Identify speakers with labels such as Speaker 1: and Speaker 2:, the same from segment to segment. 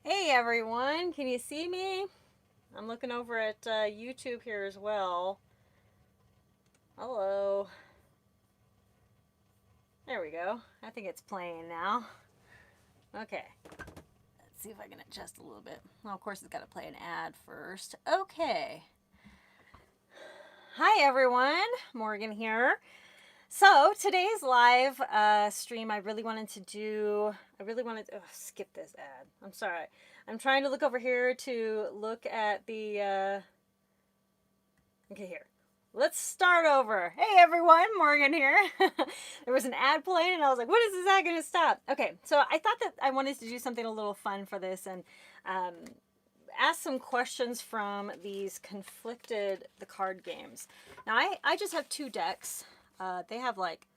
Speaker 1: Hey everyone, can you see me? I'm looking over at YouTube here as well. Hello. There we go. I think it's playing now. Okay. Let's see if I can adjust a little bit. Well, of course, it's got to play an ad first. Okay. Hi everyone, Morgan here. So today's live stream, I really wanted to skip this ad. I'm sorry. I'm trying to look over here to look at the. Okay, here. Let's start over. Hey everyone, Morgan here. There was an ad playing and I was like, what is this ad going to stop? Okay, so I thought that I wanted to do something a little fun for this and um, ask some questions from these the card games. Now, I just have two decks. They have like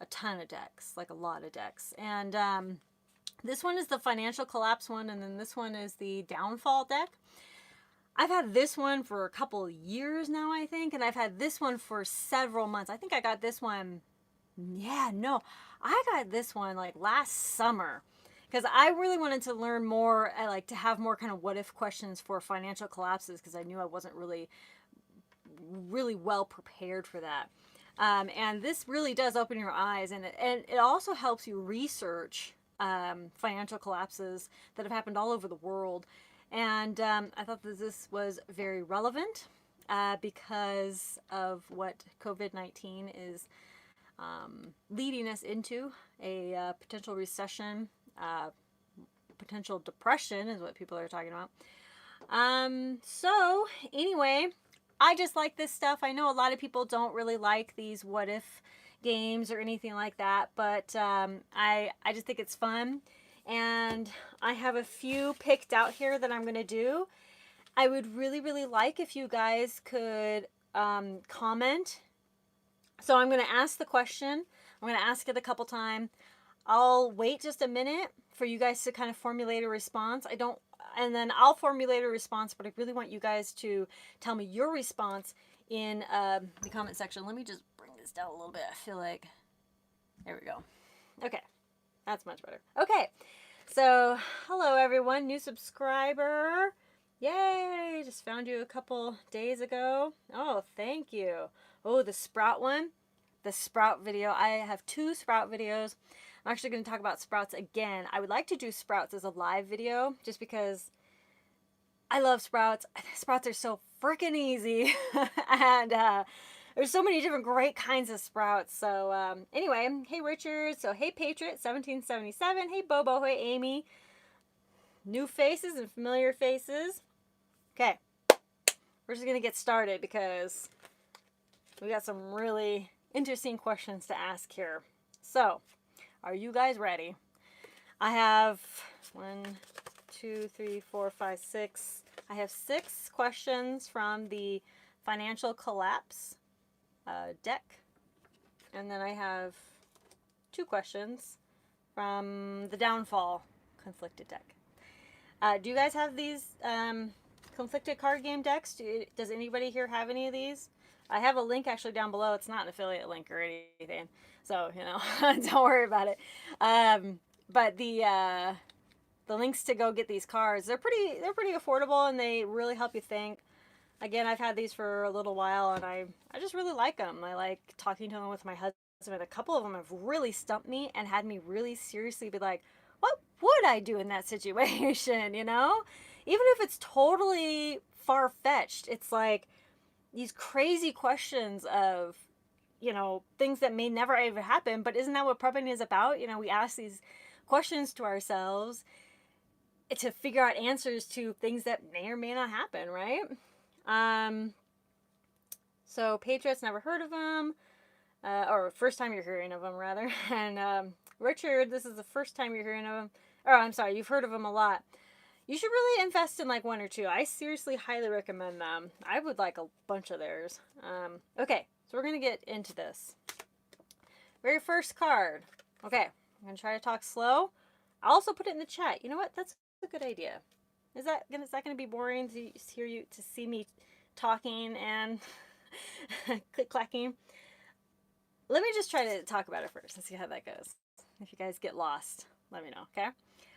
Speaker 1: a ton of decks, like a lot of decks. And this one is the financial collapse one, and then this one is the downfall deck. I've had this one for a couple years now, I think, and I've had this one for several months. I think I got this one, I got this one like last summer because I really wanted to learn more. I like to have more kind of what if questions for financial collapses because I knew I wasn't really well prepared for that. And this really does open your eyes, and it also helps you research financial collapses that have happened all over the world. And I thought that this was very relevant because of what COVID-19 is leading us into a potential recession, potential depression is what people are talking about. So, anyway, I just like this stuff. I know a lot of people don't really like these what if games or anything like that, but I just think it's fun. And I have a few picked out here that I'm going to do. I would really like if you guys could comment. So I'm going to ask the question. I'm going to ask it a couple times. I'll wait just a minute for you guys to kind of formulate a response. And then I'll formulate a response, but I really want you guys to tell me your response in the comment section. Let me just bring this down a little bit. I feel like, there we go. Okay, that's much better. Okay, so hello everyone, new subscriber. Yay, just found you a couple days ago. Oh, thank you. Oh, the Sprout one, the Sprout video. I have two Sprout videos. I'm actually going to talk about Sprouts again. I would like to do Sprouts as a live video just because I love Sprouts. Sprouts are so freaking easy. And there's so many different great kinds of Sprouts. So anyway, hey Richard. So hey Patriot 1777. Hey Bobo. Hey Amy. New faces and familiar faces. Okay. We're just going to get started because we got some really interesting questions to ask here. So, are you guys ready? I have 1, 2, 3, 4, 5, 6. I have 6 questions from the financial collapse deck. And then I have 2 questions from the downfall conflicted deck. Do you guys have these conflicted card game decks? Does anybody here have any of these? I have a link actually down below. It's not an affiliate link or anything, so don't worry about it. But the links to go get these cards, they're pretty affordable and they really help you think. Again, I've had these for a little while and I just really like them. I like talking to them with my husband. A couple of them have really stumped me and had me really seriously be like, what would I do in that situation? Even if it's totally far-fetched, it's like these crazy questions of things that may never even happen, but isn't that what prepping is about? We ask these questions to ourselves to figure out answers to things that may or may not happen, right? So Patriots, never heard of them, or first time you're hearing of them rather. And Richard, this is the first time you're hearing of them. Or I'm sorry, you've heard of them a lot. You should really invest in like 1 or 2. I seriously highly recommend them. I would like a bunch of theirs. Okay, so we're going to get into this. Very first card. Okay, I'm going to try to talk slow. I'll also put it in the chat. You know what? That's a good idea. Is that going to be boring to see me talking and click-clacking? Let me just try to talk about it first and see how that goes. If you guys get lost, let me know, okay?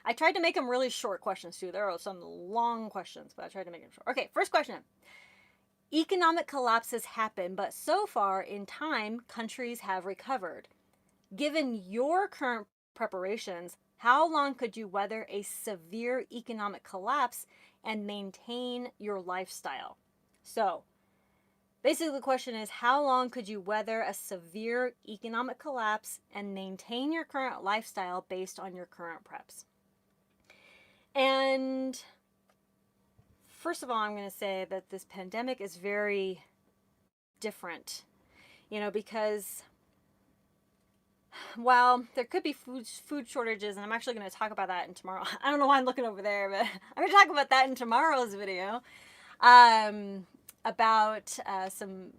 Speaker 1: I tried to make them really short questions too. There are some long questions, but I tried to make them short. Okay, first question. Economic collapses happen, but so far in time, countries have recovered. Given your current preparations, how long could you weather a severe economic collapse and maintain your lifestyle? So, basically the question is, how long could you weather a severe economic collapse and maintain your current lifestyle based on your current preps? And first of all, I'm going to say that this pandemic is very different, because while there could be food shortages, and I'm actually going to talk about that in tomorrow. I don't know why I'm looking over there, but I'm going to talk about that in tomorrow's video, about some,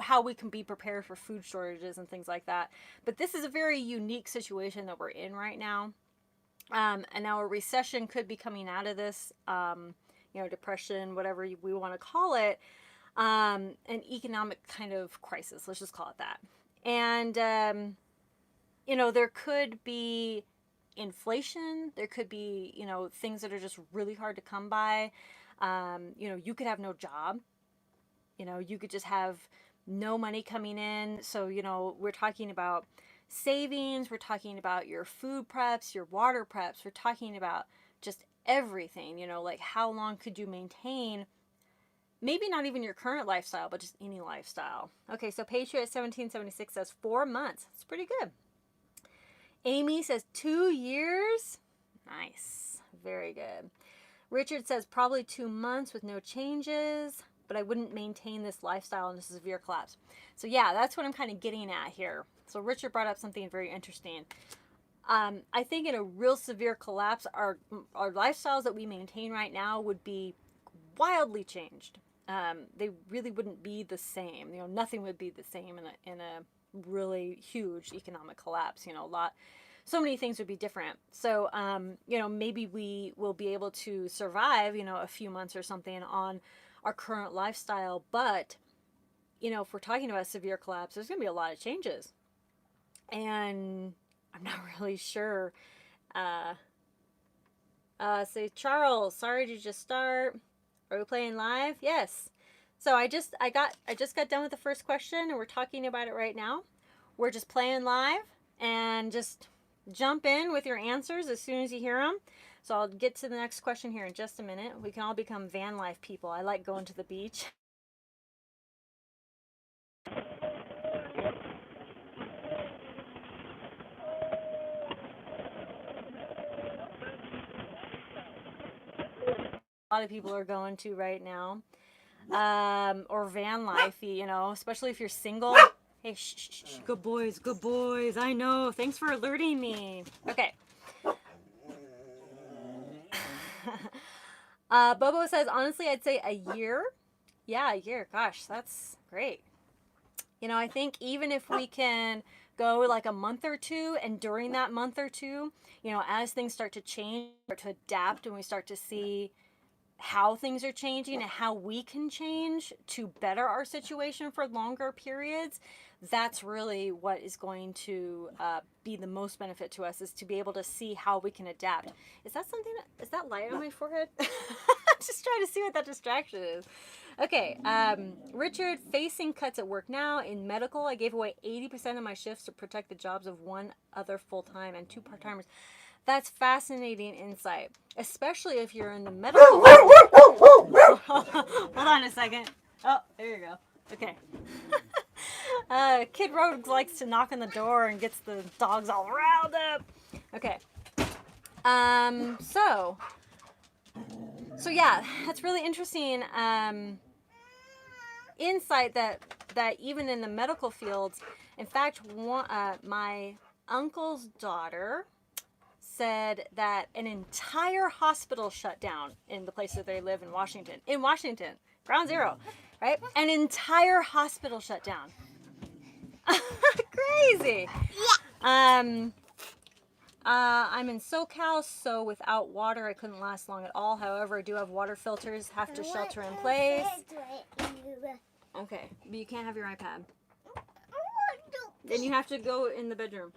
Speaker 1: how we can be prepared for food shortages and things like that. But this is a very unique situation that we're in right now. And now a recession could be coming out of this, depression, whatever we want to call it, an economic kind of crisis. Let's just call it that. And, there could be inflation. There could be, things that are just really hard to come by. You could have no job. You could just have no money coming in. So, we're talking about savings. We're talking about your food preps, your water preps. We're talking about just everything, like how long could you maintain, maybe not even your current lifestyle, but just any lifestyle. Okay, so Patriot 1776 says 4 months. It's pretty good. Amy says 2 years. Nice. Very good. Richard says probably 2 months with no changes, but I wouldn't maintain this lifestyle in a severe collapse. So yeah, that's what I'm kind of getting at here. So Richard brought up something very interesting. I think in a real severe collapse, our lifestyles that we maintain right now would be wildly changed. They really wouldn't be the same. Nothing would be the same in a really huge economic collapse. So many things would be different. So, maybe we will be able to survive, a few months or something on our current lifestyle. But, if we're talking about severe collapse, there's going to be a lot of changes. And I'm not really sure. Say, Charles, sorry to just start. Are we playing live? Yes. So I just got done with the first question, and we're talking about it right now. We're just playing live, and just jump in with your answers as soon as you hear them. So I'll get to the next question here in just a minute. We can all become van life people. I like going to the beach. A lot of people are going to right now, or van life, especially if you're single. Hey, shh, good boys, I know, thanks for alerting me. Okay. Bobo says, honestly, I'd say a year. Yeah, a year, gosh, that's great. I think even if we can go like a month or two, and during that month or two, as things start to change, start to adapt, and we start to see how things are changing and how we can change to better our situation for longer periods, that's really what is going to be the most benefit to us, is to be able to see how we can adapt. Is that light on my forehead? Just trying to see what that distraction is. Okay, Richard, facing cuts at work now. In medical, I gave away 80% of my shifts to protect the jobs of one other full-time and 2 part-timers. That's fascinating insight, especially if you're in the medical. Hold on a second. Oh, there you go. Okay. Kid Rogue likes to knock on the door and gets the dogs all riled up. Okay. So yeah, that's really interesting insight that even in the medical fields, in fact, my uncle's daughter said that an entire hospital shut down in the place that they live in Washington. In Washington, ground zero, right? An entire hospital shut down. Crazy. Yeah. I'm in SoCal, so without water, I couldn't last long at all. However, I do have water filters, have to shelter in place. Okay, but you can't have your iPad. Then you have to go in the bedroom.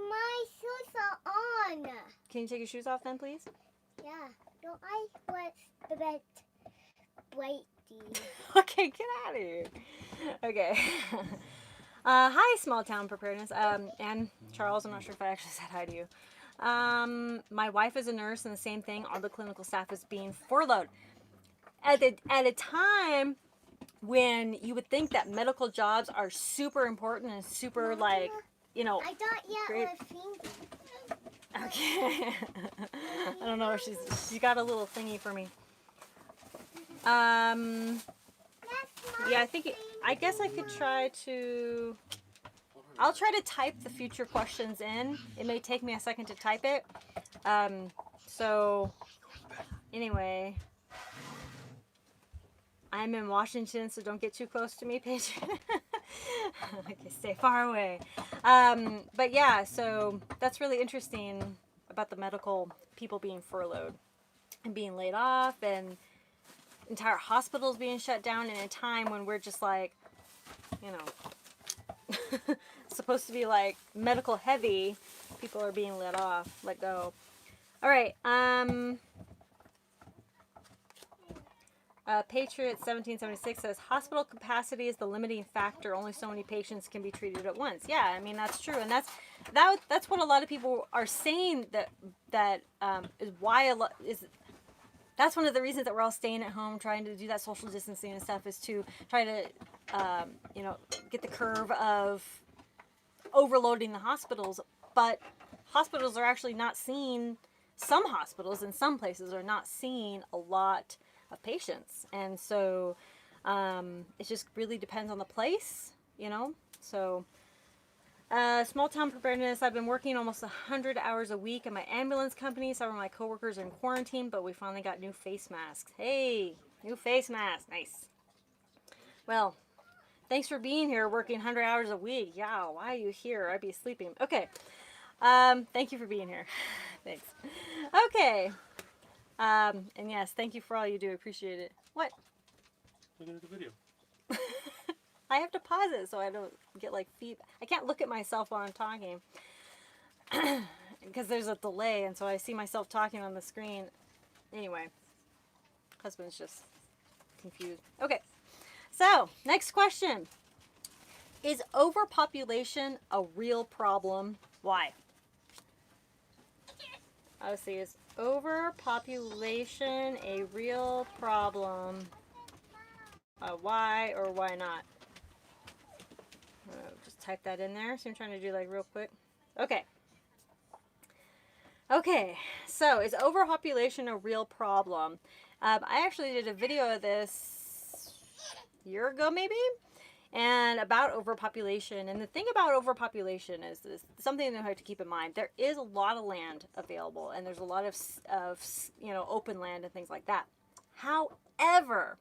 Speaker 2: My shoes not on.
Speaker 1: Can you take your shoes off then, please?
Speaker 2: Yeah. Don't I want the bed brighty?
Speaker 1: Okay, get out of here. Okay. Hi, small town preparedness. And Charles, I'm not sure if I actually said hi to you. My wife is a nurse, and the same thing. All the clinical staff is being furloughed at a time when you would think that medical jobs are super important and super like, you know.
Speaker 2: I thought
Speaker 1: great.
Speaker 2: with fingers.
Speaker 1: Okay. I don't know if she's got a little thingy for me. Yeah, I guess I could try to. I'll try to type the future questions in. It may take me a second to type it. So anyway, I'm in Washington, so don't get too close to me, Paige. Okay, stay far away. But yeah, so that's really interesting about the medical people being furloughed and being laid off, and entire hospitals being shut down in a time when we're just like, you know, supposed to be like medical heavy. People are being let go. All right. Patriot 1776 says hospital capacity is the limiting factor. Only so many patients can be treated at once. Yeah, I mean that's true, and that's what a lot of people are saying. That is why that's one of the reasons that we're all staying at home, trying to do that social distancing and stuff, is to try to get the curve of overloading the hospitals. But hospitals are actually not seeing. Some hospitals in some places are not seeing a lot of patients, and so it just really depends on the place, you know. So small town preparedness, I've been working almost 100 hours a week at my ambulance company. Some of my coworkers are in quarantine, but we finally got new face masks. Hey, new face masks, nice. Well, thanks for being here, working 100 hours a week. Yeah, why are you here? I'd be sleeping. Okay, thank you for being here. Thanks. Okay. And yes, thank you for all you do. Appreciate it. What?
Speaker 3: Looking at the video.
Speaker 1: I have to pause it so I don't get like feedback. I can't look at myself while I'm talking because there's a delay, and so I see myself talking on the screen. Anyway, husband's just confused. Okay, so next question. Is overpopulation a real problem? Why? Let's see, is overpopulation a real problem? Why or why not? Just type that in there. So I'm trying to do like real quick. Okay. Okay, so is overpopulation a real problem? I actually did a video of this a year ago maybe, and about overpopulation. And the thing about overpopulation is something that you have to keep in mind. There is a lot of land available, and there's a lot of open land and things like that. However,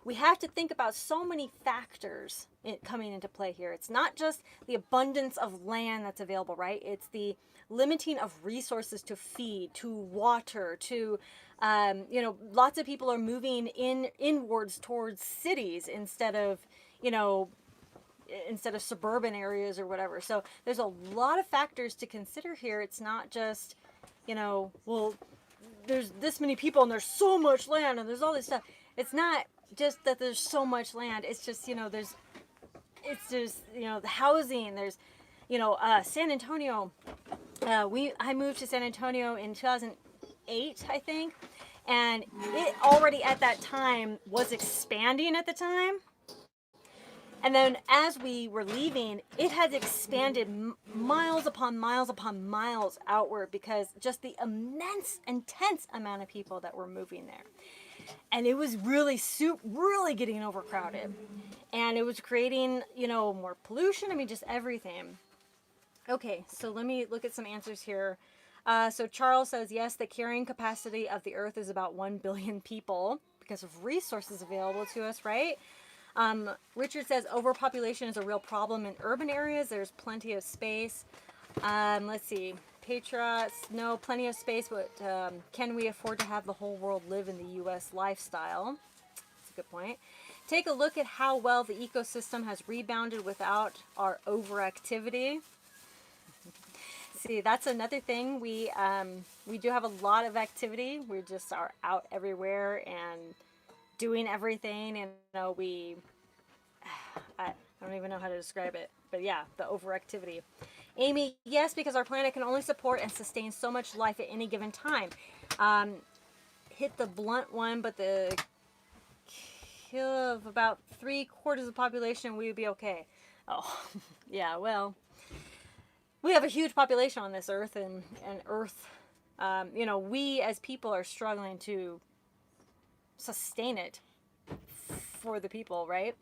Speaker 1: we have to think about so many factors coming into play here. It's not just the abundance of land that's available, right? It's the limiting of resources to feed, to water, to lots of people are moving inwards towards cities instead of suburban areas or whatever. So there's a lot of factors to consider here. It's not just, well, there's this many people and there's so much land and there's all this stuff. It's not just that there's so much land. It's just, the housing. There's, San Antonio. I moved to San Antonio in 2008, I think. And it already at that time was expanding at the time. And then as we were leaving, it had expanded miles upon miles upon miles outward because just the intense amount of people that were moving there. And it was really getting overcrowded. And it was creating, more pollution. I mean, just everything. Okay, so let me look at some answers here. So Charles says, yes, the carrying capacity of the earth is about 1 billion people because of resources available to us, right? Richard says overpopulation is a real problem in urban areas. There's plenty of space. Let's see. Petra, no, plenty of space, but can we afford to have the whole world live in the U.S. lifestyle? That's a good point. Take a look at how well the ecosystem has rebounded without our overactivity. see, that's another thing. We do have a lot of activity. We just are out everywhere and doing everything. And you know, I don't even know how to describe it. But yeah, the overactivity. Amy, yes, because our planet can only support and sustain so much life at any given time. Hit the blunt one, but the kill of about 3/4 of the population, we would be okay. Oh, yeah, well, we have a huge population on this earth, and Earth, you know, we as people are struggling to sustain it for the people, right?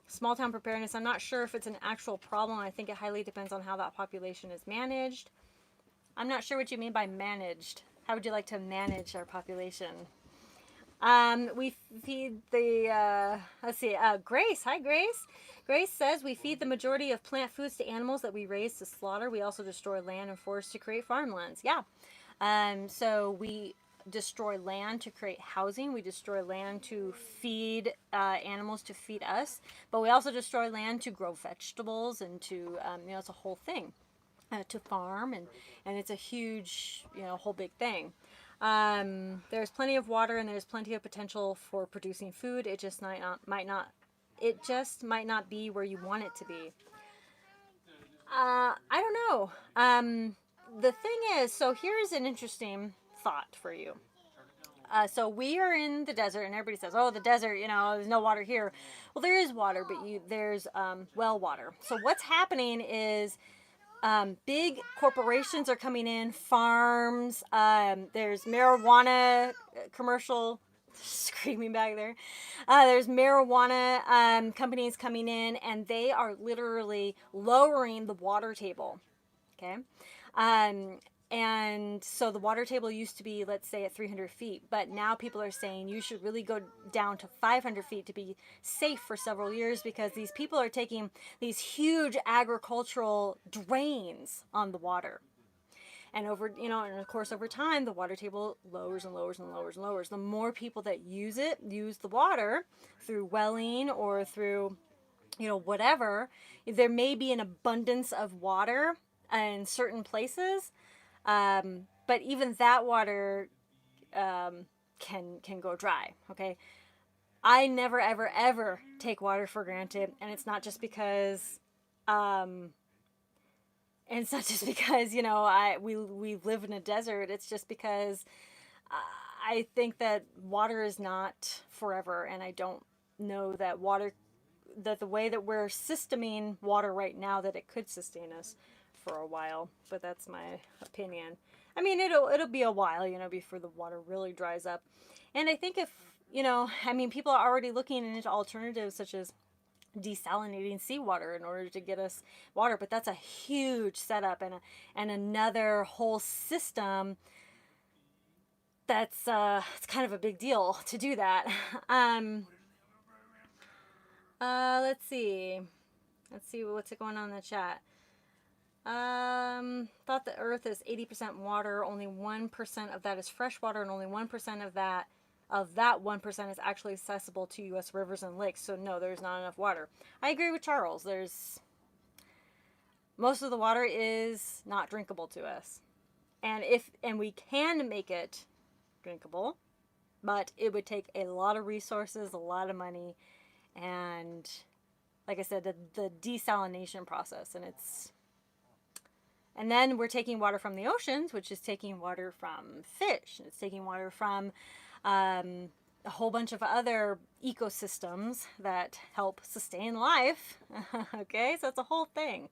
Speaker 1: Small town preparedness, I'm not sure if it's an actual problem. I think it highly depends on how that population is managed. I'm not sure what you mean by managed. How would you like to manage our population? We feed the, let's see, Grace. Hi, Grace. Grace says we feed the majority of plant foods to animals that we raise to slaughter. We also destroy land and forests to create farmlands. Yeah. So we destroy land to create housing. We destroy land to feed animals to feed us. But we also destroy land to grow vegetables and to, you know, it's a whole thing. To farm, and it's a huge, you know, whole big thing. There's plenty of water and there's plenty of potential for producing food. It just might not be where you want it to be. I don't know. The thing is, so here's an interesting thought for you. So we are in the desert, and everybody says, "Oh, the desert, you know, there's no water here." Well, there is water, but there's well water. So what's happening is big corporations are coming in, farms. There's marijuana commercial screaming back there. There's marijuana companies coming in, and they are literally lowering the water table. Okay. And so the water table used to be, let's say, at 300 feet, but now people are saying you should really go down to 500 feet to be safe for several years, because these people are taking these huge agricultural drains on the water. And over, you know, and of course over time, the water table lowers and lowers and lowers and lowers. The more people that use the water through welling or through, you know, whatever, there may be an abundance of water in certain places. But even that water can go dry. Okay, I never ever ever take water for granted, and it's not just because you know we live in a desert. It's just because I think that water is not forever, and I don't know that the way that we're systeming water right now, that it could sustain us for a while. But that's my opinion. I mean, it'll be a while, you know, before the water really dries up. And I think if, you know, I mean, people are already looking into alternatives such as desalinating seawater in order to get us water, but that's a huge setup and another whole system. That's it's kind of a big deal to do that. Let's see what's going on in the chat. Thought the earth is 80% water, only 1% of that is fresh water, and only 1% of that 1% is actually accessible to U.S. rivers and lakes. So no, there's not enough water. I agree with Charles. Most of the water is not drinkable to us. And we can make it drinkable, but it would take a lot of resources, a lot of money, and like I said, the desalination process, and then we're taking water from the oceans, which is taking water from fish. And it's taking water from a whole bunch of other ecosystems that help sustain life. Okay, so it's a whole thing.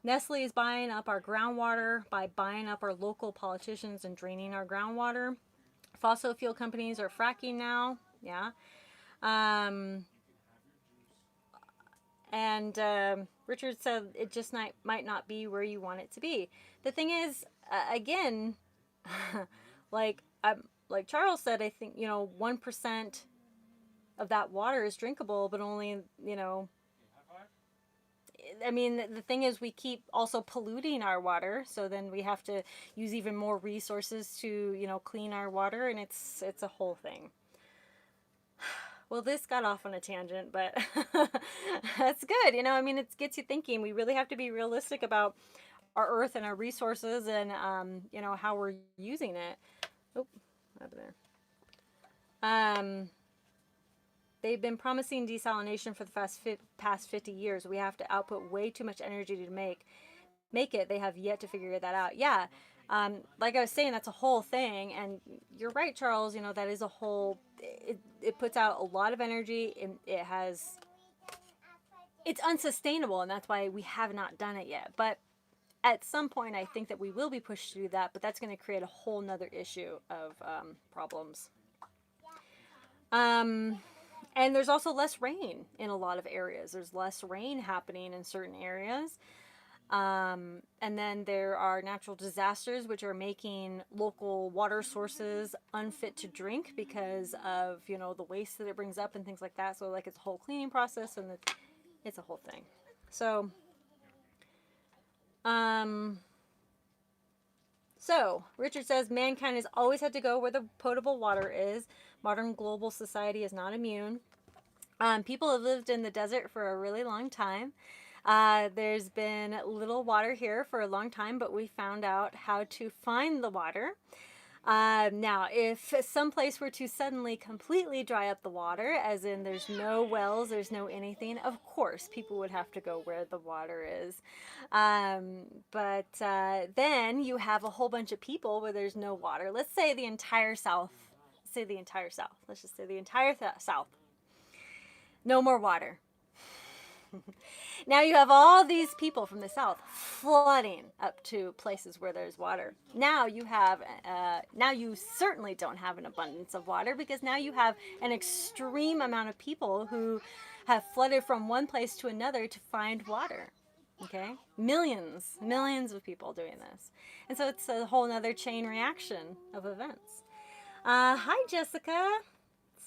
Speaker 1: Nestle is buying up our groundwater by buying up our local politicians and draining our groundwater. Fossil fuel companies are fracking now. Yeah. Richard said it just might not be where you want it to be. The thing is, again, like Charles said, I think, you know, 1% of that water is drinkable, but only, you know, I mean, the thing is, we keep also polluting our water, so then we have to use even more resources to, you know, clean our water, and it's a whole thing. Well, this got off on a tangent, but that's good. I mean, it gets you thinking. We really have to be realistic about our earth and our resources and, how we're using it. Oh, what happened there? They've been promising desalination for the past 50 years. We have to output way too much energy to make it. They have yet to figure that out. Yeah. Like I was saying, that's a whole thing. And you're right, Charles. That is a whole, it puts out a lot of energy. And it's unsustainable. And that's why we have not done it yet. But at some point, I think that we will be pushed to do that. But that's going to create a whole nother issue of problems. And there's also less rain in a lot of areas. There's less rain happening in certain areas. And then there are natural disasters, which are making local water sources unfit to drink because of, the waste that it brings up and things like that. So like it's a whole cleaning process and it's a whole thing. So, Richard says, mankind has always had to go where the potable water is. Modern global society is not immune. People have lived in the desert for a really long time. There's been little water here for a long time, but we found out how to find the water. Now, if some place were to suddenly completely dry up the water, as in there's no wells, there's no anything, of course, people would have to go where the water is. But then you have a whole bunch of people where there's no water. Let's say the entire South. Let's just say the entire South. No more water. Now you have all these people from the South flooding up to places where there's water. Now you certainly don't have an abundance of water because now you have an extreme amount of people who have flooded from one place to another to find water. Okay? Millions of people doing this. And so it's a whole other chain reaction of events. Hi, Jessica.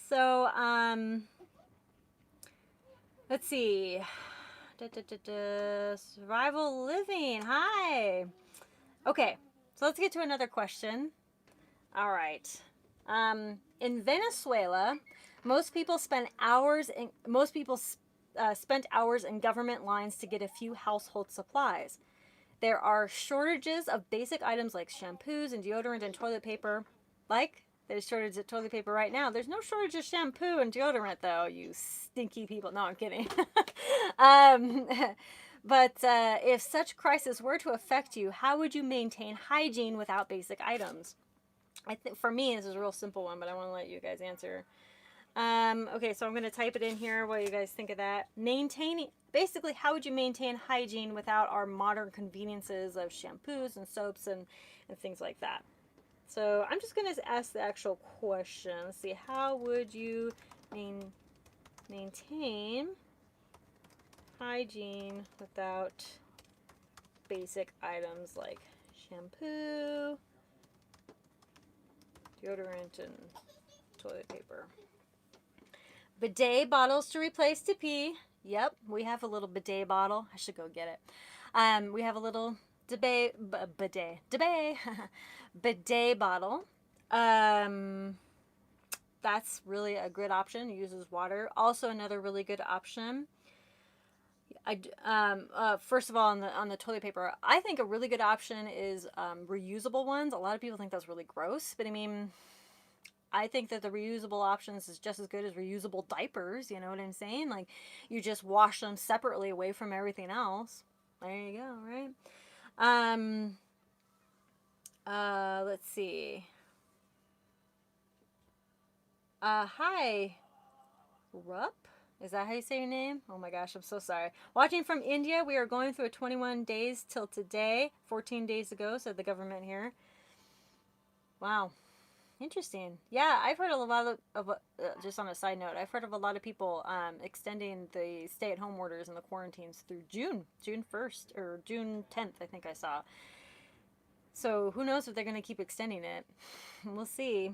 Speaker 1: So, let's see. Survival living. Hi. Okay, so let's get to another question. All right. In Venezuela, most people spent hours in government lines to get a few household supplies. There are shortages of basic items like shampoos and deodorant and toilet paper. There's shortage of toilet paper right now. There's no shortage of shampoo and deodorant, though, you stinky people. No, I'm kidding. But if such crisis were to affect you, how would you maintain hygiene without basic items? I think for me, this is a real simple one, but I want to let you guys answer. Okay, so I'm going to type it in here while you guys think of that. Basically, how would you maintain hygiene without our modern conveniences of shampoos and soaps and things like that? So I'm just going to ask the actual question. Let's see, how would you maintain hygiene without basic items like shampoo, deodorant, and toilet paper? Bidet bottles to replace to pee. Yep, we have a little bidet bottle. I should go get it. We have a little bidet bottle. That's really a good option. It uses water. Also, another really good option. First of all, on the toilet paper, I think a really good option is reusable ones. A lot of people think that's really gross, but I mean, I think that the reusable options is just as good as reusable diapers. You know what I'm saying? Like, you just wash them separately away from everything else. There you go, right? Let's see. Hi, Rup? Is that how you say your name? Oh my gosh, I'm so sorry. Watching from India, we are going through a 21 days till today. 14 days ago, said the government here. Wow. Interesting. Yeah, I've heard a lot of just on a side note, I've heard of a lot of people extending the stay-at-home orders and the quarantines through June 1st, or June 10th, I think I saw. So who knows if they're going to keep extending it. We'll see.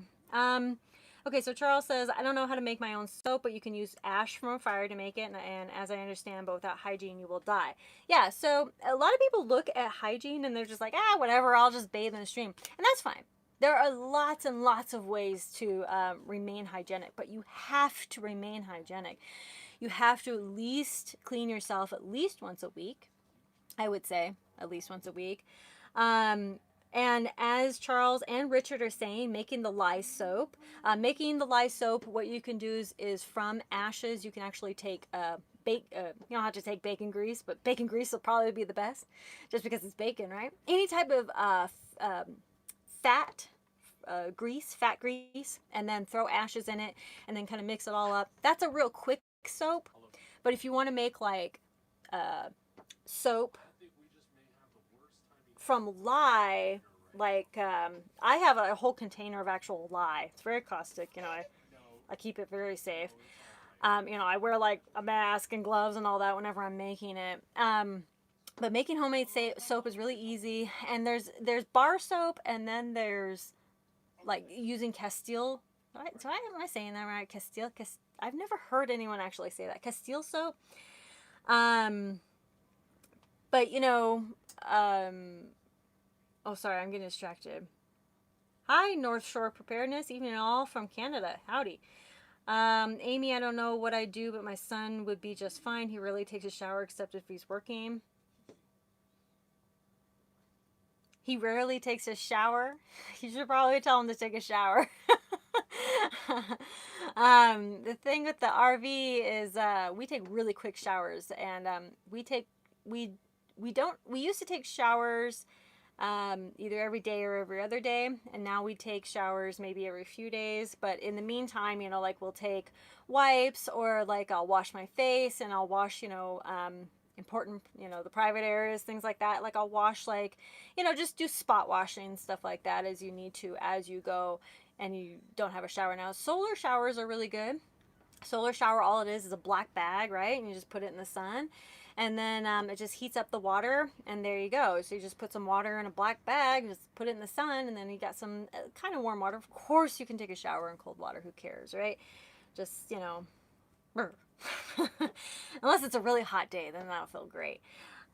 Speaker 1: Okay, so Charles says, I don't know how to make my own soap, but you can use ash from a fire to make it. And as I understand, but without hygiene, you will die. Yeah, so a lot of people look at hygiene and they're just like, whatever, I'll just bathe in the stream. And that's fine. There are lots and lots of ways to remain hygienic, but you have to remain hygienic. You have to at least clean yourself at least once a week. I would say at least once a week. And as Charles and Richard are saying, making the lye soap. What you can do is from ashes, you can actually take you don't have to take bacon grease, but bacon grease will probably be the best, just because it's bacon, right? Any type of fat grease, and then throw ashes in it, and then kind of mix it all up. That's a real quick soap. But if you want to make like soap from lye, like I have a whole container of actual lye. It's very caustic, you know. I keep it very safe. You know, I wear like a mask and gloves and all that whenever I'm making it. But making homemade soap is really easy. And there's bar soap, and then there's like using Castile. Am I saying that right? Castile. I've never heard anyone actually say that. Castile soap. But you know, oh sorry, I'm getting distracted. Hi, North Shore Preparedness, evening all from Canada. Howdy. Amy, I don't know what I do, but my son would be just fine. He rarely takes a shower except if he's working. He rarely takes a shower. You should probably tell him to take a shower. The thing with the RV is we take really quick showers, and we used to take showers either every day or every other day, and now we take showers maybe every few days. But in the meantime, you know, like we'll take wipes, or like I'll wash my face, and I'll wash, you know, important, you know, the private areas, things like that. Like I'll wash, like, you know, just do spot washing, stuff like that as you need to, as you go and you don't have a shower. Now solar showers are really good. Solar shower, all it is a black bag, right? And you just put it in the sun, and then it just heats up the water, and there you go. So you just put some water in a black bag, just put it in the sun, and then you got some kind of warm water. Of course you can take a shower in cold water, who cares, right? Just, you know, unless it's a really hot day, then that'll feel great.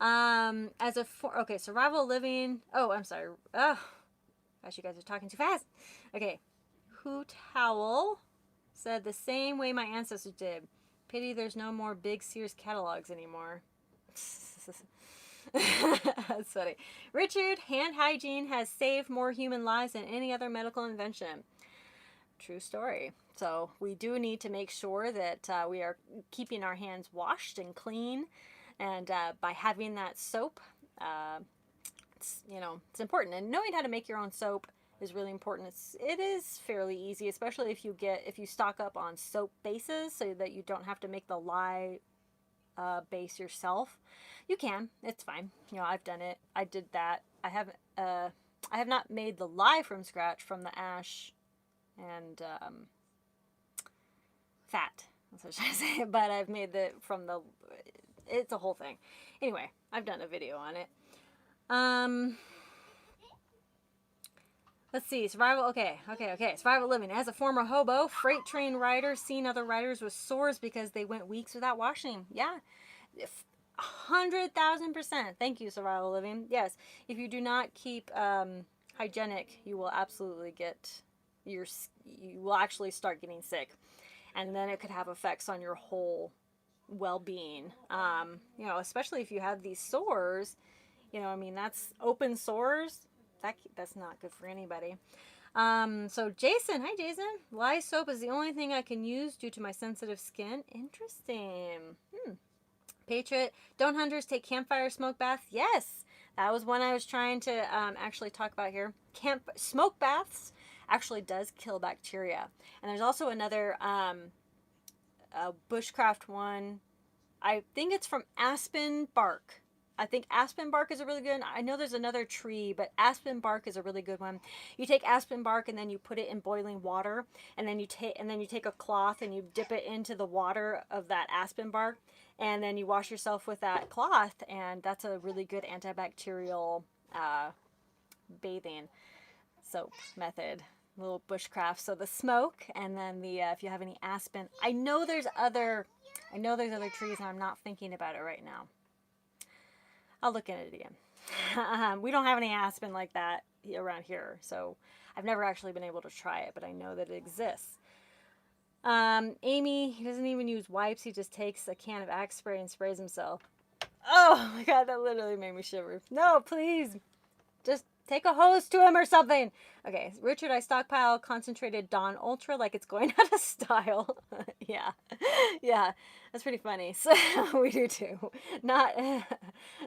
Speaker 1: Okay, survival living. Oh, I'm sorry. Oh, gosh, you guys are talking too fast. Okay, Hoot Howl said the same way my ancestors did. Pity there's no more big Sears catalogs anymore. That's funny. Richard, hand hygiene has saved more human lives than any other medical invention. True story. So we do need to make sure that we are keeping our hands washed and clean, and by having that soap, it's, you know, it's important. And knowing how to make your own soap is really important. It is fairly easy, especially if you stock up on soap bases, so that you don't have to make the lye base yourself. You can. It's fine. You know, I've done it. I did that. I have not made the lye from scratch from the ash and fat. That's what I should say. But I've made it's a whole thing. Anyway, I've done a video on it. Let's see, survival, okay. Survival living. As a former hobo, freight train rider, seen other riders with sores because they went weeks without washing. Yeah, 100,000%. Thank you, survival living. Yes, if you do not keep hygienic, you will absolutely you will actually start getting sick. And then it could have effects on your whole well-being. You know, especially if you have these sores, you know, I mean, that's open sores. That's not good for anybody. So Jason, hi Jason. Lye soap is the only thing I can use due to my sensitive skin. Interesting. Patriot, don't hunters take campfire smoke bath? Yes, that was one I was trying to actually talk about here. Smoke baths actually does kill bacteria. And there's also another bushcraft one. I think it's from aspen bark. I think aspen bark is a really good one. I know there's another tree, but aspen bark is a really good one. You take aspen bark and then you put it in boiling water, and then you take a cloth and you dip it into the water of that aspen bark, and then you wash yourself with that cloth, and that's a really good antibacterial bathing soap method. Little bushcraft. So the smoke, and then the if you have any aspen. I know there's other trees, and I'm not thinking about it right now. I'll look at it again. We don't have any aspen like that around here, so I've never actually been able to try it, but I know that it exists. Amy, he doesn't even use wipes. He just takes a can of Axe spray and sprays himself. Oh my god, that literally made me shiver. No, please. Just take a hose to him or something. Okay, Richard, I stockpile concentrated Dawn Ultra like it's going out of style. Yeah. Yeah, that's pretty funny. So we do too. Not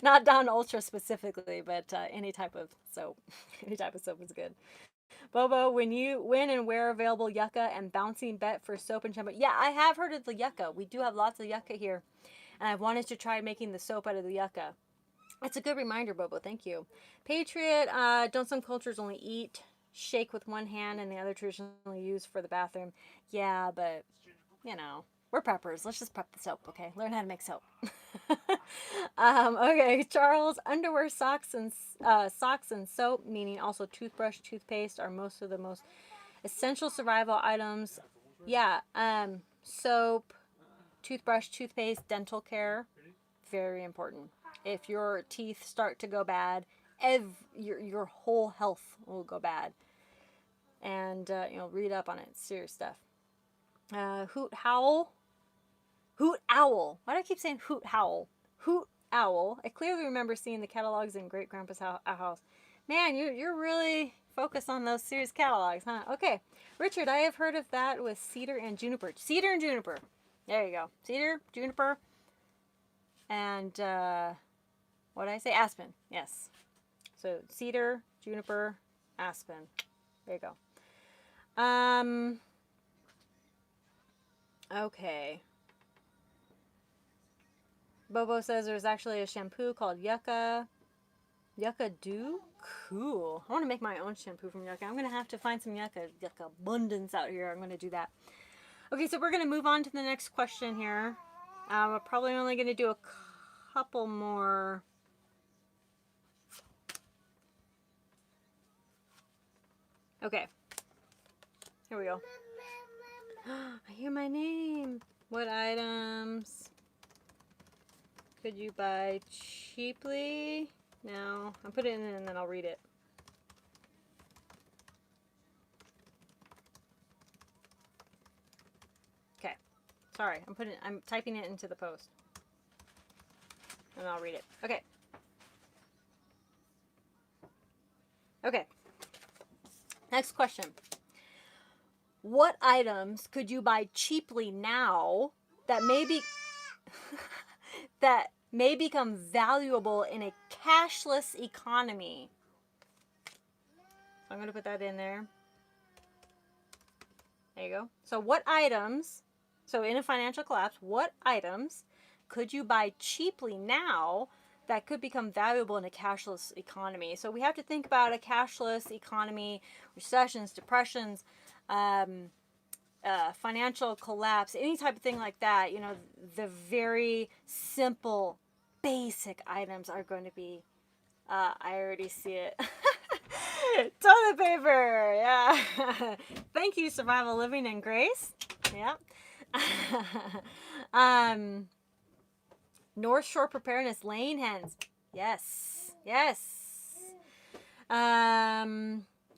Speaker 1: Dawn Ultra specifically, but any type of soap. Any type of soap is good. Bobo, when and where available yucca and bouncing bet for soap and shampoo. Yeah, I have heard of the yucca. We do have lots of yucca here. And I've wanted to try making the soap out of the yucca. It's a good reminder, Bobo. Thank you. Patriot, don't some cultures only eat, shake with one hand and the other traditionally used for the bathroom? Yeah, but, you know, we're preppers. Let's just prep the soap, okay? Learn how to make soap. Okay, Charles, underwear, socks, and soap, meaning also toothbrush, toothpaste, are most of the most essential survival items. Yeah, soap, toothbrush, toothpaste, dental care, very important. If your teeth start to go bad, your whole health will go bad. And read up on it. Serious stuff. Hoot howl. Hoot owl. Why do I keep saying hoot howl? Hoot owl. I clearly remember seeing the catalogs in Great Grandpa's house. Man, you're really focused on those serious catalogs, huh? Okay, Richard, I have heard of that with cedar and juniper. Cedar and juniper. There you go. Cedar, juniper, and what did I say? Aspen. Yes. So cedar, juniper, aspen. There you go. Okay. Bobo says there's actually a shampoo called Yucca. Yucca Dew? Cool. I want to make my own shampoo from yucca. I'm going to have to find some yucca abundance out here. I'm going to do that. Okay, so we're going to move on to the next question here. We're probably only going to do a couple more. Okay. Here we go. I hear my name. What items could you buy cheaply? No, I'll put it in and then I'll read it. Okay. Sorry, I'm typing it into the post. And I'll read it. Okay. Okay. Next question. What items could you buy cheaply now that that may become valuable in a cashless economy? I'm going to put that in there. There you go. So what items, so in a financial collapse, what items could you buy cheaply now that could become valuable in a cashless economy? So we have to think about a cashless economy, recessions, depressions, financial collapse, any type of thing like that. You know, the very simple, basic items are going to be, I already see it. Toilet paper, yeah. Thank you, Survival Living and Grace. Yeah. North Shore Preparedness, laying hens. Yes, yes.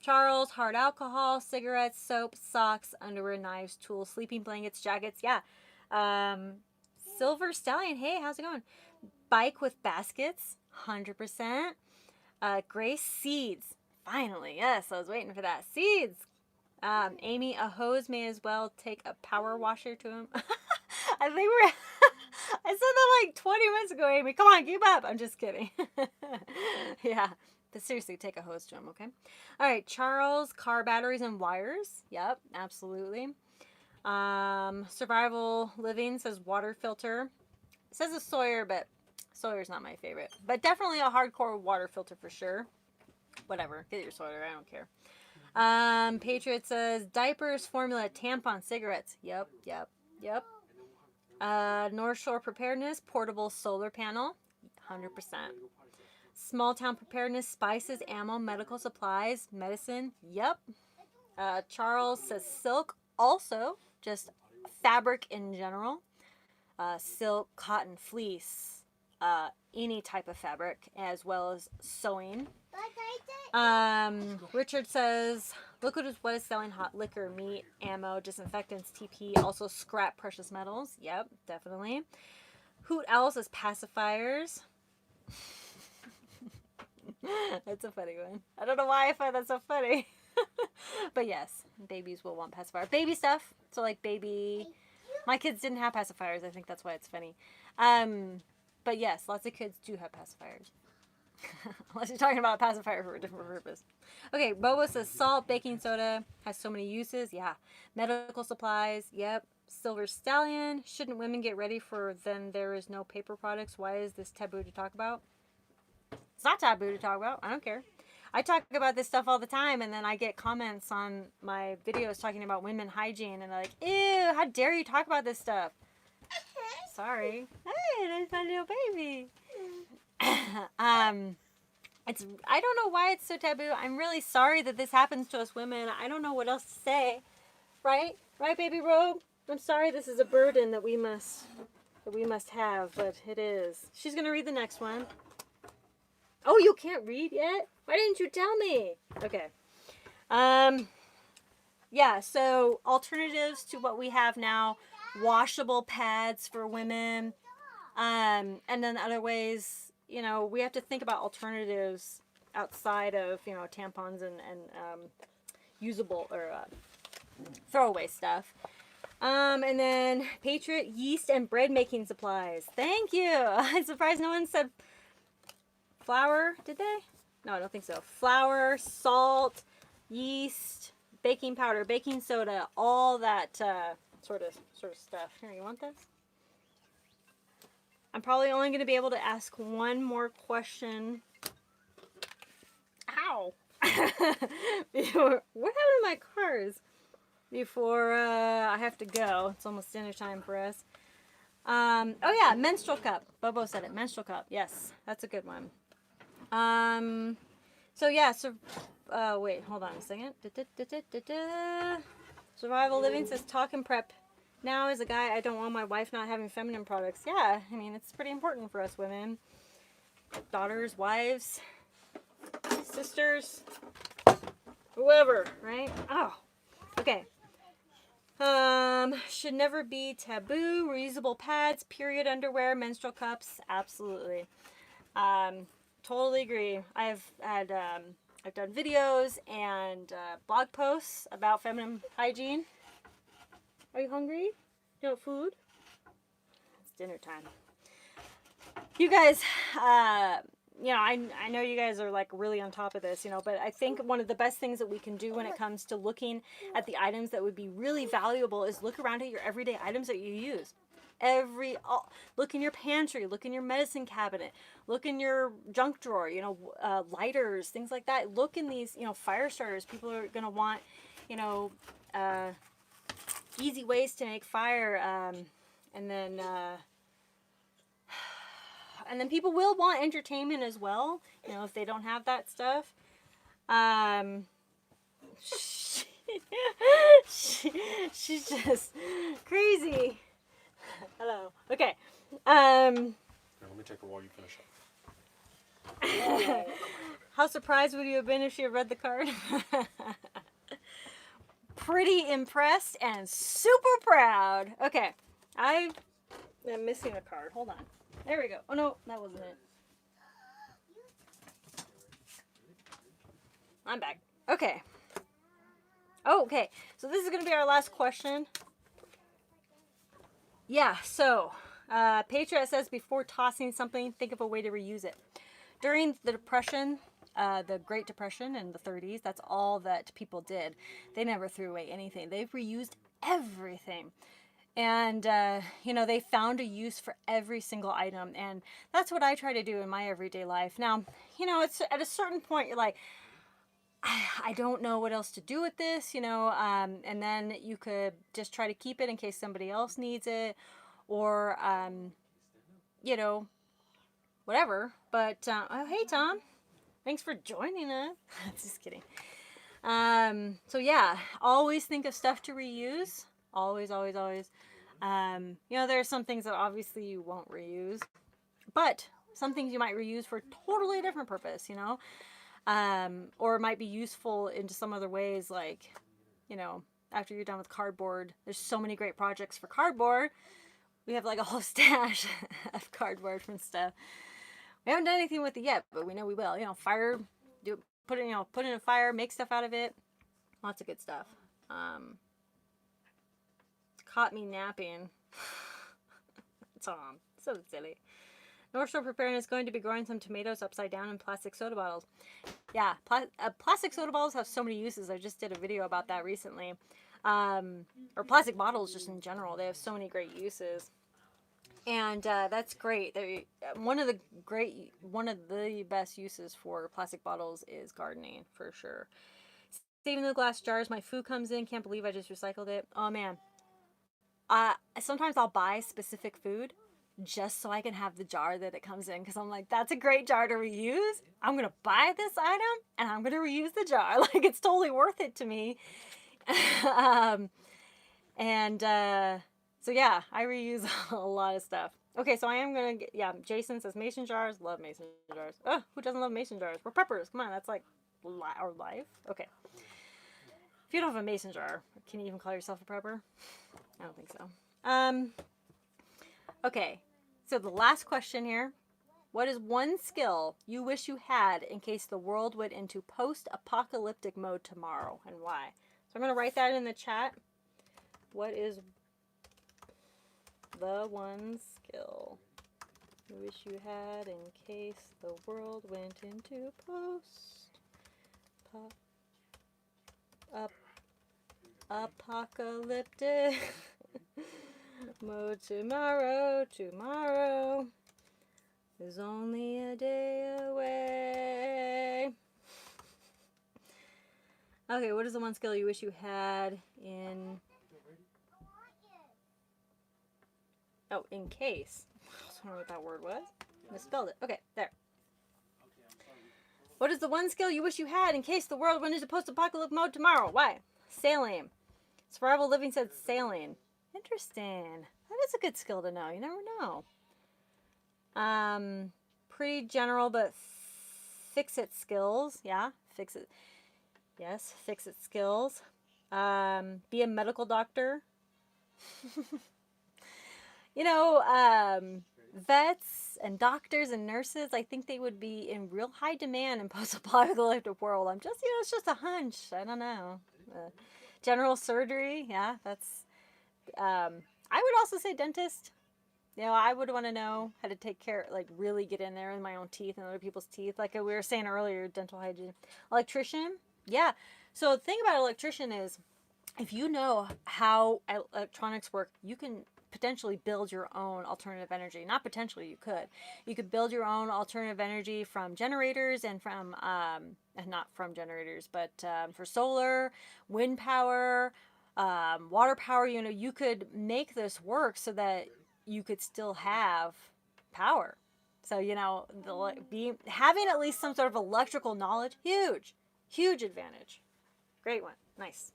Speaker 1: Charles, hard alcohol, cigarettes, soap, socks, underwear, knives, tools, sleeping blankets, jackets. Yeah. Silver Stallion, hey, how's it going? Bike with baskets, 100%. Grace, seeds. Finally, yes, I was waiting for that. Seeds. Amy, a hose may as well take a power washer to him. I think we're... I said that like 20 minutes ago, Amy. Come on, keep up. I'm just kidding. Yeah. But seriously, take a hose to him, okay? All right, Charles, car batteries and wires. Yep, absolutely. Survival Living says water filter. It says a Sawyer, but Sawyer's not my favorite. But definitely a hardcore water filter for sure. Whatever. Get your Sawyer. I don't care. Patriot says diapers, formula, tampon, cigarettes. Yep. North Shore Preparedness, portable solar panel. 100%. Small town preparedness, spices, ammo, medical supplies, medicine. Yep. Charles says silk. Also, just fabric in general. Silk, cotton, fleece. any type of fabric, as well as sewing.
Speaker 2: But I
Speaker 1: Richard says liquid is what is selling: hot liquor, meat, ammo, disinfectants, TP, also scrap precious metals. Yep, definitely. Hoot owls as pacifiers. That's a funny one. I don't know why I find that so funny. But yes, babies will want pacifier. Baby stuff. So like baby. My kids didn't have pacifiers. I think that's why it's funny. But yes, lots of kids do have pacifiers. Unless you're talking about a pacifier for a different purpose. Okay, Bobo says salt, baking soda has so many uses. Yeah. Medical supplies. Yep. Silver Stallion. Shouldn't women get ready for then there is no paper products? Why is this taboo to talk about? It's not taboo to talk about. I don't care. I talk about this stuff all the time, and then I get comments on my videos talking about women hygiene, and they're like, ew, how dare you talk about this stuff? Sorry. Hey, there's my little baby. I don't know why it's so taboo. I'm really sorry that this happens to us women. I don't know what else to say. Right? Right, baby Rogue? I'm sorry this is a burden that we must have, but it is. She's gonna read the next one. Oh, you can't read yet? Why didn't you tell me? Okay. Yeah, so alternatives to what we have now, washable pads for women, and then other ways, you know, we have to think about alternatives outside of, you know, tampons and usable or throwaway stuff. And then Patriot yeast and bread making supplies. Thank you. I'm surprised no one said flour, did they? No, I don't think so. Flour, salt, yeast, baking powder, baking soda, all that sort of stuff. Here, you want this? I'm probably only going to be able to ask one more question. Ow! What happened to my cars? Before I have to go. It's almost dinner time for us. Oh yeah, menstrual cup. Bobo said it. Menstrual cup. Yes, that's a good one. So yeah, so wait, hold on a second. Survival Living says talk and prep. Now as a guy, I don't want my wife not having feminine products. Yeah, I mean, it's pretty important for us women. Daughters, wives, sisters, whoever, right? Oh, okay. Should never be taboo. Reusable pads, period underwear, menstrual cups, absolutely. Totally agree. I've done videos and blog posts about feminine hygiene. Are you hungry? You want food? It's dinner time. You guys, you know, I know you guys are like really on top of this, you know, but I think one of the best things that we can do when it comes to looking at the items that would be really valuable is look around at your everyday items that you use. Look in your pantry, look in your medicine cabinet, look in your junk drawer, you know, lighters, things like that. Look in these, you know, fire starters. People are going to want, you know, easy ways to make fire, and then people will want entertainment as well, you know, if they don't have that stuff. She's just crazy. Hello. Okay.
Speaker 3: Here, let me take her while you finish up.
Speaker 1: How surprised would you have been if she had read the card? Pretty impressed and super proud. Okay. I am missing a card. Hold on. There we go. Oh no, that wasn't it. I'm back. Okay. Oh, okay. So this is going to be our last question. Yeah, so Patriot says before tossing something, think of a way to reuse it. During the Depression, the Great Depression in the 30s, that's all that people did. They never threw away anything. They reused everything. And, you know, they found a use for every single item. And that's what I try to do in my everyday life. Now, you know, it's at a certain point, you're like, I don't know what else to do with this, you know, and then you could just try to keep it in case somebody else needs it, or, you know, whatever. But, oh, hey, Tom. Thanks for joining us. Just kidding. So, yeah, always think of stuff to reuse. Always, always, always. You know, there are some things that obviously you won't reuse. But some things you might reuse for totally different purpose, you know? Or it might be useful into some other ways, like, you know, after you're done with cardboard. There's so many great projects for cardboard. We have like a whole stash of cardboard and stuff. We haven't done anything with it yet, but we know we will. You know, fire, put it in a fire, make stuff out of it. Lots of good stuff. Caught me napping. Tom, so silly. North Shore Preparedness is going to be growing some tomatoes upside down in plastic soda bottles. Yeah, plastic soda bottles have so many uses. I just did a video about that recently. Or plastic bottles just in general. They have so many great uses. And that's great. One of the best uses for plastic bottles is gardening, for sure. Saving the glass jars. My food comes in. Can't believe I just recycled it. Oh, man. Sometimes I'll buy specific food just so I can have the jar that it comes in, because I'm like, that's a great jar to reuse. I'm going to buy this item and I'm going to reuse the jar. Like, it's totally worth it to me. So yeah, I reuse a lot of stuff. Okay, so I am going to get, yeah, Jason says mason jars. Love mason jars. Oh, who doesn't love mason jars? We're preppers. Come on, that's like our life. Okay. If you don't have a mason jar, can you even call yourself a prepper? I don't think so. Okay, so the last question here. What is one skill you wish you had in case the world went into post-apocalyptic mode tomorrow, and why? So I'm going to write that in the chat. What is the one skill you wish you had in case the world went into post-apocalyptic mode tomorrow? Tomorrow is only a day away. Okay, what is the one skill you wish you had in... Oh, in case. I don't know what that word was. Misspelled it. Okay, there. What is the one skill you wish you had in case the world went into post-apocalyptic mode tomorrow? Why? Sailing. Survival Living said sailing. Interesting. That is a good skill to know. You never know. Pretty general, but fix-it skills. Yeah, fix-it. Yes, fix-it skills. Be a medical doctor. You know, vets and doctors and nurses, I think they would be in real high demand in post-apocalyptic world. I'm just, you know, it's just a hunch. I don't know. General surgery, yeah, that's... I would also say dentist. You know, I would want to know how to take care, like really get in there in my own teeth and other people's teeth. Like we were saying earlier, dental hygiene. Electrician, yeah. So the thing about electrician is, if you know how electronics work, you can potentially build your own alternative energy. Not potentially, you could. You could build your own alternative energy from generators and from, not from generators, but for solar, wind power, water power. You know, you could make this work so that you could still have power. So, you know, having at least some sort of electrical knowledge, huge advantage. Great one. Nice.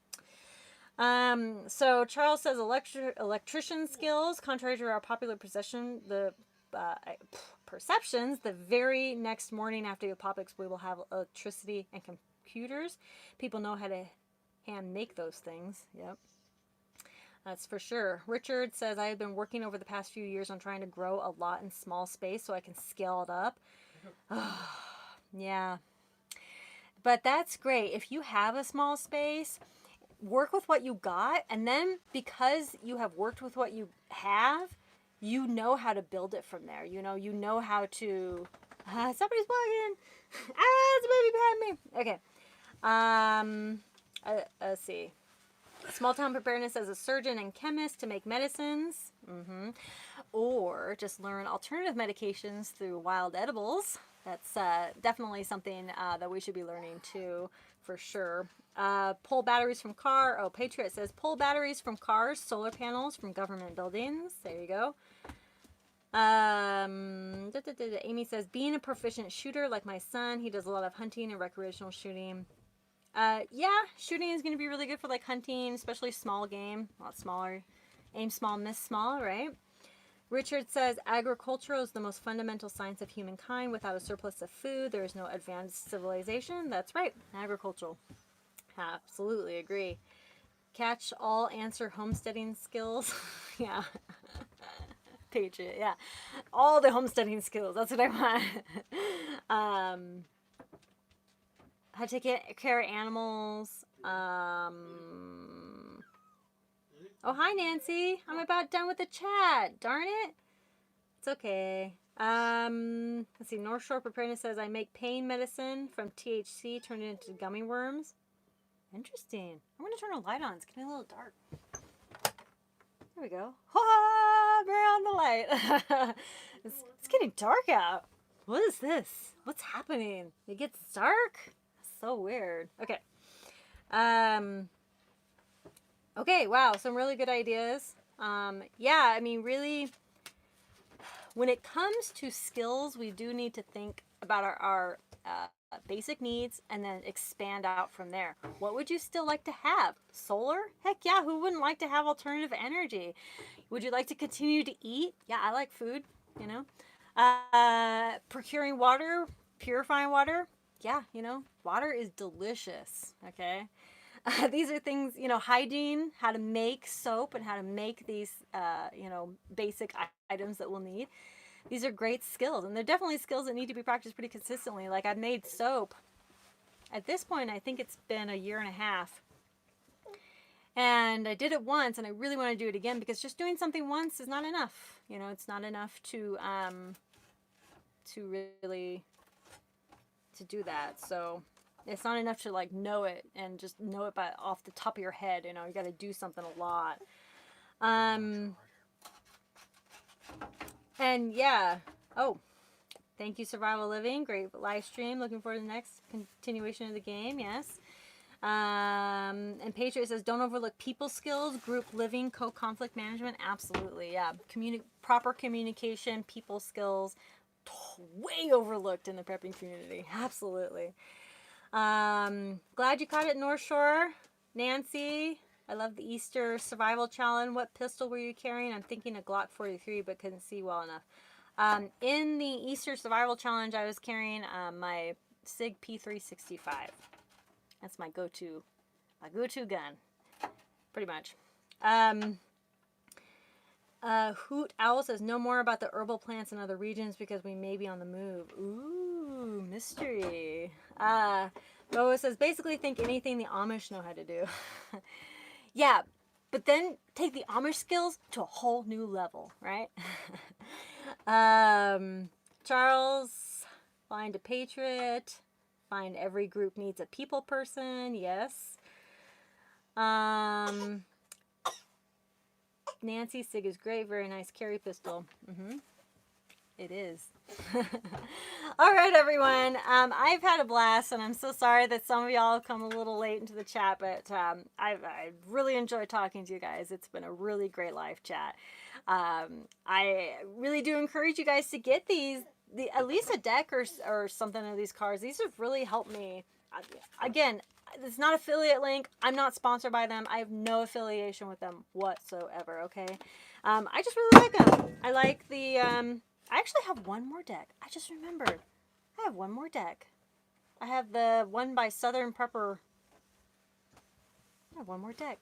Speaker 1: So Charles says electrician skills, contrary to our popular perceptions, the very next morning after the apocalypse, we will have electricity and computers. People know how to hand make those things. Yep. That's for sure. Richard says, I have been working over the past few years on trying to grow a lot in small space so I can scale it up. Yeah. But that's great. If you have a small space, work with what you got, and then because you have worked with what you have, you know how to build it from there. You know how to... somebody's walking. It's a baby behind me. Okay. Let's see. Small town preparedness as a surgeon and chemist to make medicines. Or just learn alternative medications through wild edibles. That's definitely something that we should be learning too, for sure. Pull batteries from car. Oh, Patriot says pull batteries from cars, solar panels from government buildings. There you go. Amy says being a proficient shooter like my son. He does a lot of hunting and recreational shooting. Yeah, shooting is going to be really good for like hunting, especially small game. A lot smaller. Aim small, miss small, right? Richard says, agriculture is the most fundamental science of humankind. Without a surplus of food, there is no advanced civilization. That's right. Agricultural. Absolutely agree. Catch all answer homesteading skills. Yeah. Patriot, yeah. All the homesteading skills. That's what I want. How to take care of animals. Oh, hi, Nancy. I'm about done with the chat. Darn it. It's okay. Let's see. North Shore Preparedness says, I make pain medicine from THC turned into gummy worms. Interesting. I'm going to turn a light on. It's getting a little dark. There we go. Ha! Burn on the light. It's getting dark out. What is this? What's happening? It gets dark? So weird. Okay. Okay, wow, some really good ideas. Yeah, I mean, really, when it comes to skills, we do need to think about our basic needs and then expand out from there. What would you still like to have? Solar? Heck yeah, who wouldn't like to have alternative energy? Would you like to continue to eat? Yeah, I like food, you know. Procuring water, purifying water. Yeah, you know, water is delicious, okay? These are things, you know, hygiene, how to make soap and how to make these, you know, basic items that we'll need. These are great skills, and they're definitely skills that need to be practiced pretty consistently. Like, I've made soap. At this point, I think it's been a year and a half. And I did it once, and I really want to do it again because just doing something once is not enough. You know, it's not enough to really to do that. So it's not enough to like know it and just know it by off the top of your head. You know, you got to do something a lot. And yeah. Oh, thank you, Survival Living. Great live stream. Looking forward to the next continuation of the game. Yes. And Patriot says, don't overlook people skills, group living, co-conflict management. Absolutely. Yeah. Proper communication, people skills. Way overlooked in the prepping community. Absolutely. Glad you caught it, North Shore. Nancy, I love the Easter survival challenge. What pistol were you carrying? I'm thinking a Glock 43, but couldn't see well enough. In the Easter survival challenge, I was carrying my SIG P365. That's my go-to gun, pretty much. Hoot Owl says, no more about the herbal plants in other regions because we may be on the move. Ooh, mystery. Boa says, basically think anything the Amish know how to do. Yeah, but then take the Amish skills to a whole new level, right? Charles, find a patriot. Find every group needs a people person. Yes. Nancy, SIG is great. Very nice carry pistol. It is. All right, everyone. I've had a blast, and I'm so sorry that some of y'all have come a little late into the chat, but I've really enjoyed talking to you guys. It's been a really great live chat. I really do encourage you guys to get at least a deck or something of these cards. These have really helped me. Again, it's not affiliate link. I'm not sponsored by them. I have no affiliation with them whatsoever, okay? I just really like them. I like the, I actually have one more deck. I just remembered. I have one more deck. I have the one by Southern Prepper. I have one more deck.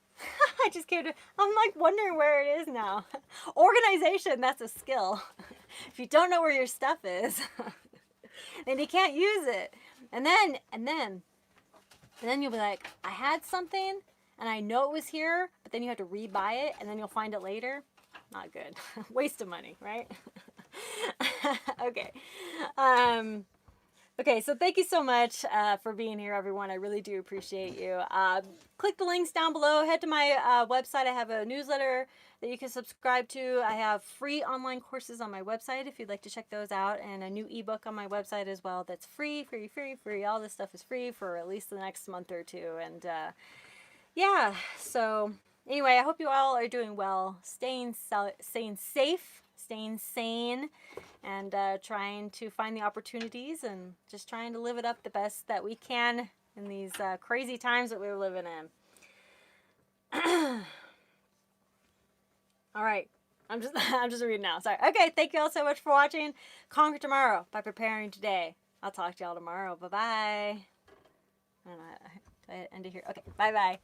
Speaker 1: I just came to, I'm like wondering where it is now. Organization, that's a skill. If you don't know where your stuff is, then you can't use it. And then you'll be like, I had something and I know it was here, but then you have to rebuy it and then you'll find it later. Not good. Waste of money, right? Okay. Okay, so thank you so much for being here, everyone. I really do appreciate you. Click the links down below. Head to my website. I have a newsletter that you can subscribe to. I have free online courses on my website if you'd like to check those out, and a new ebook on my website as well that's free. All this stuff is free for at least the next month or two. And yeah, so anyway, I hope you all are doing well, staying safe, staying sane, and trying to find the opportunities and just trying to live it up the best that we can in these crazy times that we're living in. All right. I'm just reading now. Sorry. Okay, thank you all so much for watching. Conquer tomorrow by preparing today. I'll talk to y'all tomorrow. Bye-bye. I don't know. I end it here. Okay, bye-bye.